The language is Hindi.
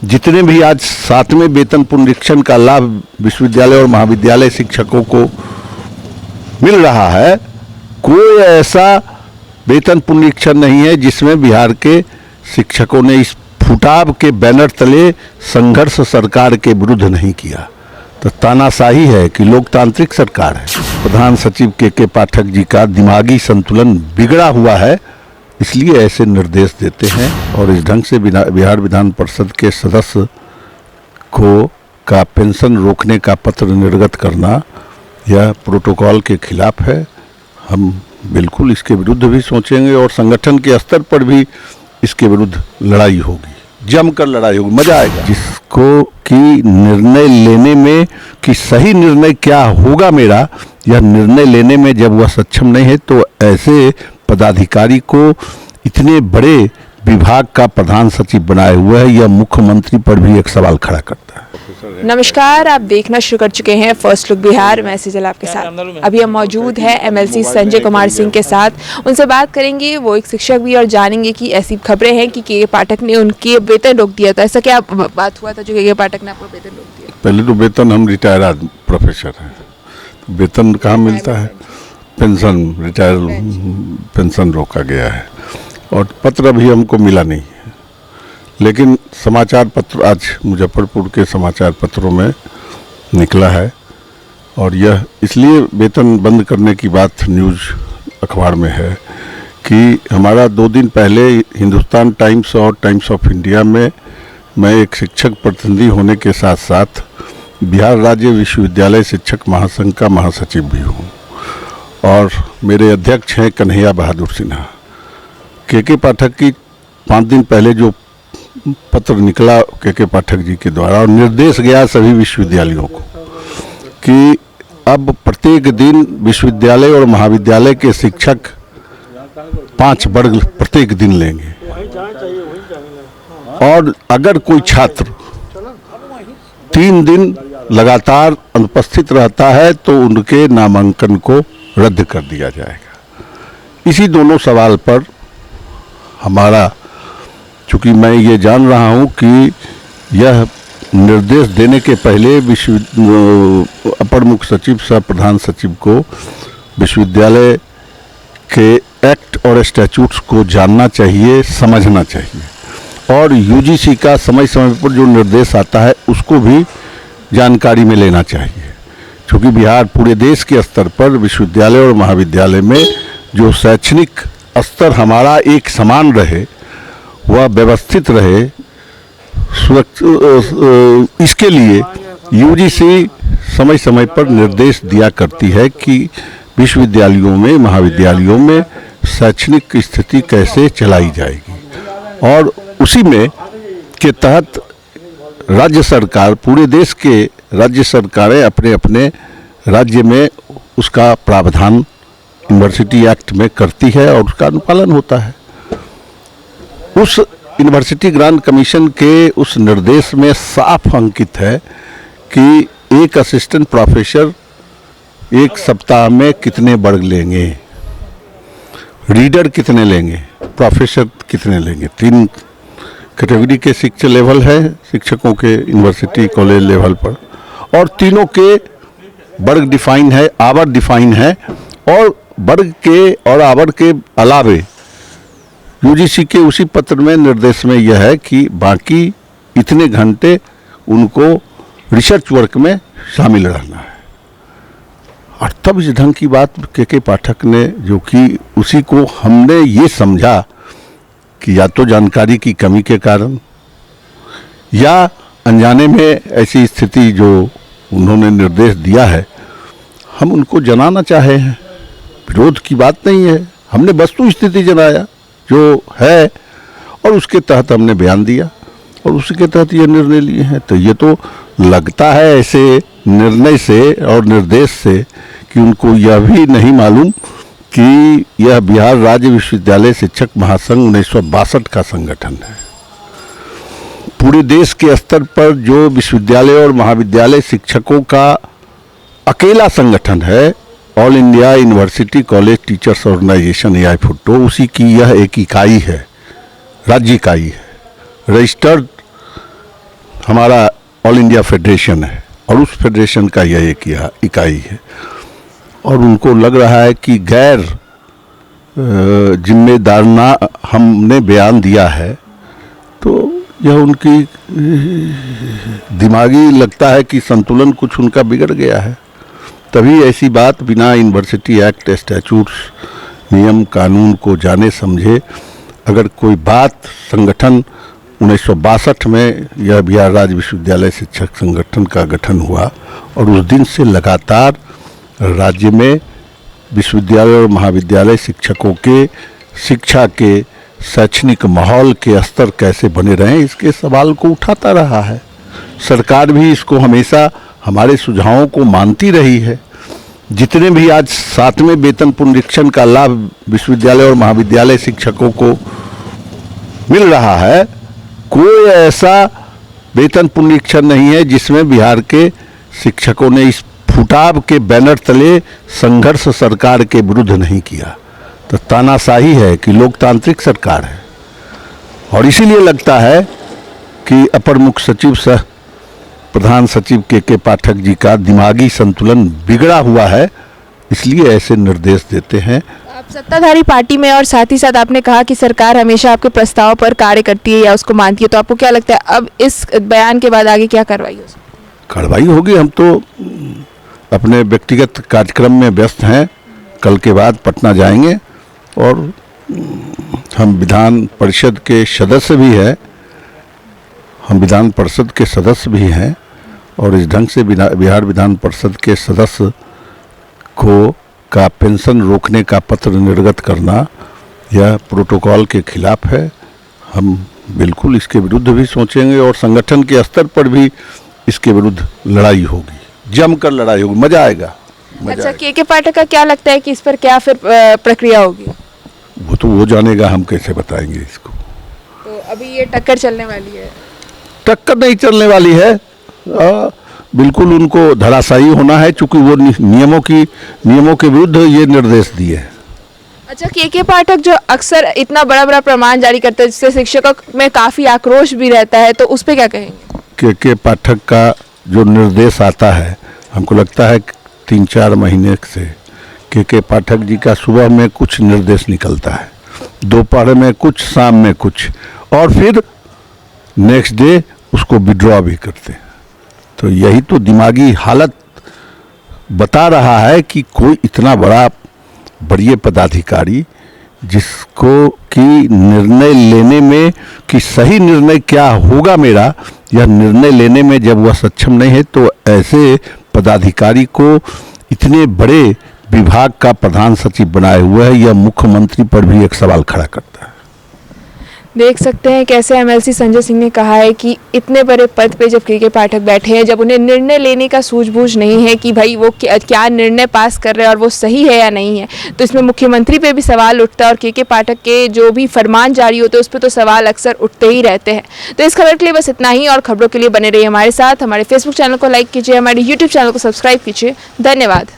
जितने भी आज 7वें वेतन पुनरीक्षण का लाभ विश्वविद्यालय और महाविद्यालय शिक्षकों को मिल रहा है, कोई ऐसा वेतन पुनरीक्षण नहीं है जिसमें बिहार के शिक्षकों ने इस फुटाव के बैनर तले संघर्ष सरकार के विरुद्ध नहीं किया। तो तानाशाही है कि लोकतांत्रिक सरकार है। प्रधान सचिव के पाठक जी का दिमागी संतुलन बिगड़ा हुआ है, इसलिए ऐसे निर्देश देते हैं और इस ढंग से बिहार विधान परिषद के सदस्य को का पेंशन रोकने का पत्र निर्गत करना यह प्रोटोकॉल के खिलाफ है। हम बिल्कुल इसके विरुद्ध भी सोचेंगे और संगठन के स्तर पर भी इसके विरुद्ध लड़ाई होगी, जमकर लड़ाई होगी, मजा आएगा। जिसको कि निर्णय लेने में कि सही निर्णय क्या होगा मेरा, यह निर्णय लेने में जब वह सक्षम नहीं है तो ऐसे पदाधिकारी को इतने बड़े विभाग का प्रधान सचिव बनाए हुए है, यह मुख्यमंत्री पर भी एक सवाल खड़ा करता है। नमस्कार, आप देखना शुरू कर चुके हैं फर्स्ट लुक बिहार। मैं सिजल आपके साथ। अभी हम मौजूद हैं एमएलसी संजय कुमार सिंह के साथ। उनसे बात करेंगे, वो एक शिक्षक भी, और जानेंगे कि ऐसी खबरें हैं कि के पाठक ने उनके वेतन रोक दिया था। ऐसा क्या बात हुआ था जो के पाठक ने आपको वेतन रोक दिया? पहले तो वेतन, हम रिटायर्ड प्रोफेसर हैं, वेतन कहाँ मिलता है? पेंशन, रिटायर पेंशन रोका गया है और पत्र अभी हमको मिला नहीं। लेकिन समाचार पत्र आज मुजफ्फरपुर के समाचार पत्रों में निकला है और यह इसलिए वेतन बंद करने की बात न्यूज़ अखबार में है कि हमारा 2 दिन पहले हिंदुस्तान टाइम्स और टाइम्स ऑफ इंडिया में मैं एक शिक्षक प्रतिनिधि होने के साथ साथ बिहार राज्य विश्वविद्यालय शिक्षक महासंघ का महासचिव भी हूँ और मेरे अध्यक्ष हैं कन्हैया बहादुर सिन्हा। के पाठक की 5 दिन पहले जो पत्र निकला के पाठक जी के द्वारा और निर्देश गया सभी विश्वविद्यालयों को कि अब प्रत्येक दिन विश्वविद्यालय और महाविद्यालय के शिक्षक 5 वर्ग प्रत्येक दिन लेंगे और अगर कोई छात्र 3 दिन लगातार अनुपस्थित रहता है तो उनके नामांकन को रद्द कर दिया जाएगा। इसी दोनों सवाल पर हमारा, चूँकि मैं ये जान रहा हूँ कि यह निर्देश देने के पहले अपर मुख्य सचिव सह प्रधान सचिव को विश्वविद्यालय के एक्ट और स्टैट्यूट्स को जानना चाहिए, समझना चाहिए और यूजीसी का समय समय पर जो निर्देश आता है उसको भी जानकारी में लेना चाहिए। क्योंकि बिहार पूरे देश के स्तर पर विश्वविद्यालय और महाविद्यालय में जो शैक्षणिक स्तर हमारा एक समान रहे, वह व्यवस्थित रहे, इसके लिए यूजीसी समय समय पर निर्देश दिया करती है कि विश्वविद्यालयों में, महाविद्यालयों में शैक्षणिक स्थिति कैसे चलाई जाएगी और उसी में के तहत राज्य सरकार, पूरे देश के राज्य सरकारें अपने अपने राज्य में उसका प्रावधान यूनिवर्सिटी एक्ट में करती है और उसका अनुपालन होता है। उस यूनिवर्सिटी ग्रांट कमीशन के उस निर्देश में साफ अंकित है कि एक असिस्टेंट प्रोफेसर 1 सप्ताह में कितने वर्ग लेंगे, रीडर कितने लेंगे, प्रोफेसर कितने लेंगे। 3 कैटेगरी के शिक्षक लेवल है शिक्षकों के यूनिवर्सिटी कॉलेज लेवल पर और तीनों के वर्ग डिफाइन है, आवर डिफाइन है और वर्ग के और आवर के अलावे यूजीसी के उसी पत्र में निर्देश में यह है कि बाकी इतने घंटे उनको रिसर्च वर्क में शामिल रहना है। और तब इस ढंग की बात के पाठक ने, जो कि उसी को हमने ये समझा कि या तो जानकारी की कमी के कारण या अनजाने में ऐसी स्थिति जो उन्होंने निर्देश दिया है, हम उनको जनाना चाहे हैं। विरोध की बात नहीं है, हमने वस्तु स्थिति जनाया जो है और उसके तहत हमने बयान दिया और उसी के तहत ये निर्णय लिए हैं। तो ये तो लगता है ऐसे निर्णय से और निर्देश से कि उनको यह भी नहीं मालूम कि यह बिहार राज्य विश्वविद्यालय शिक्षक महासंघ 1962 का संगठन है। पूरे देश के स्तर पर जो विश्वविद्यालय और महाविद्यालय शिक्षकों का अकेला संगठन है, All India University College Teachers Organisation AIFUTO, उसी की यह एक इकाई है, राज्य इकाई है, रजिस्टर्ड हमारा ऑल इंडिया फेडरेशन है और उस फेडरेशन का यह एक इकाई है, और उनको लग रहा है कि गैर जिम्मेदाराना हमने बयान दिया है, तो यह उनकी दिमागी लगता है कि संतुलन कुछ उनका बिगड़ गया है। तभी ऐसी बात बिना यूनिवर्सिटी एक्ट, स्टैट्यूट्स, नियम कानून को जाने समझे अगर कोई बात संगठन 1962 में यह बिहार राज्य विश्वविद्यालय शिक्षक संगठन का गठन हुआ और उस दिन से लगातार राज्य में विश्वविद्यालय और महाविद्यालय शिक्षकों के शिक्षा के शैक्षणिक माहौल के स्तर कैसे बने रहें, इसके सवाल को उठाता रहा है। सरकार भी इसको हमेशा हमारे सुझावों को मानती रही है। जितने भी आज 7वें वेतन पुनरीक्षण का लाभ विश्वविद्यालय और महाविद्यालय शिक्षकों को मिल रहा है, कोई ऐसा वेतन पुनरीक्षण नहीं है जिसमें बिहार के शिक्षकों ने इस फुटाव के बैनर तले संघर्ष सरकार के विरुद्ध नहीं किया। तो तानाशाही है कि लोकतांत्रिक सरकार है, और इसीलिए लगता है कि अपर मुख्य सचिव सह प्रधान सचिव के पाठक जी का दिमागी संतुलन बिगड़ा हुआ है, इसलिए ऐसे निर्देश देते हैं। आप सत्ताधारी पार्टी में और साथ ही साथ आपने कहा कि सरकार हमेशा आपके प्रस्ताव पर कार्य करती है या उसको मानती है, तो आपको क्या लगता है अब इस बयान के बाद आगे क्या कार्रवाई होगी? कार्रवाई होगी। हम तो अपने व्यक्तिगत कार्यक्रम में व्यस्त हैं। कल के बाद पटना जाएंगे और हम विधान परिषद के सदस्य भी हैं, और इस ढंग से बिहार विधान परिषद के सदस्य का पेंशन रोकने का पत्र निर्गत करना यह प्रोटोकॉल के खिलाफ है। हम बिल्कुल इसके विरुद्ध भी सोचेंगे और संगठन के स्तर पर भी इसके विरुद्ध लड़ाई होगी, जमकर लड़ाई होगी, मजा आएगा। अच्छा, के पाठक का क्या लगता है कि इस पर क्या फिर प्रक्रिया होगी? वो तो वो जानेगा, हम कैसे बताएंगे इसको। तो अभी ये टक्कर चलने वाली है? टक्कर नहीं चलने वाली है, बिल्कुल उनको धराशायी होना है, चूंकि वो नियमों के विरुद्ध ये निर्देश दिए हैं। अच्छा, के पाठक जो अक्सर इतना बड़ा बड़ा प्रमाण जारी करते हैं जिससे शिक्षकों में काफ़ी आक्रोश भी रहता है, तो उस पर क्या कहेंगे? के पाठक का जो निर्देश आता है, हमको लगता है 3-4 महीने से के पाठक जी का सुबह में कुछ निर्देश निकलता है, दोपहर में कुछ, शाम में कुछ, और फिर नेक्स्ट डे उसको विड्रॉ भी करते हैं। तो यही तो दिमागी हालत बता रहा है कि कोई इतना बड़े पदाधिकारी जिसको कि निर्णय लेने में कि सही निर्णय क्या होगा मेरा, यह निर्णय लेने में जब वह सक्षम नहीं है, तो ऐसे पदाधिकारी को इतने बड़े विभाग का प्रधान सचिव बनाए हुए है, यह मुख्यमंत्री पर भी एक सवाल खड़ा करता है। देख सकते हैं कैसे एमएलसी संजय सिंह ने कहा है कि इतने बड़े पद पे जब के पाठक बैठे हैं, जब उन्हें निर्णय लेने का सूझबूझ नहीं है कि भाई वो क्या निर्णय पास कर रहे हैं और वो सही है या नहीं है, तो इसमें मुख्यमंत्री पे भी सवाल उठता है और के पाठक के जो भी फरमान जारी होते हैं उस पर तो सवाल अक्सर उठते ही रहते हैं। तो इस खबर के लिए बस इतना ही, और खबरों के लिए बने रहिए हमारे साथ। हमारे फेसबुक चैनल को लाइक कीजिए, हमारे यूट्यूब चैनल को सब्सक्राइब कीजिए। धन्यवाद।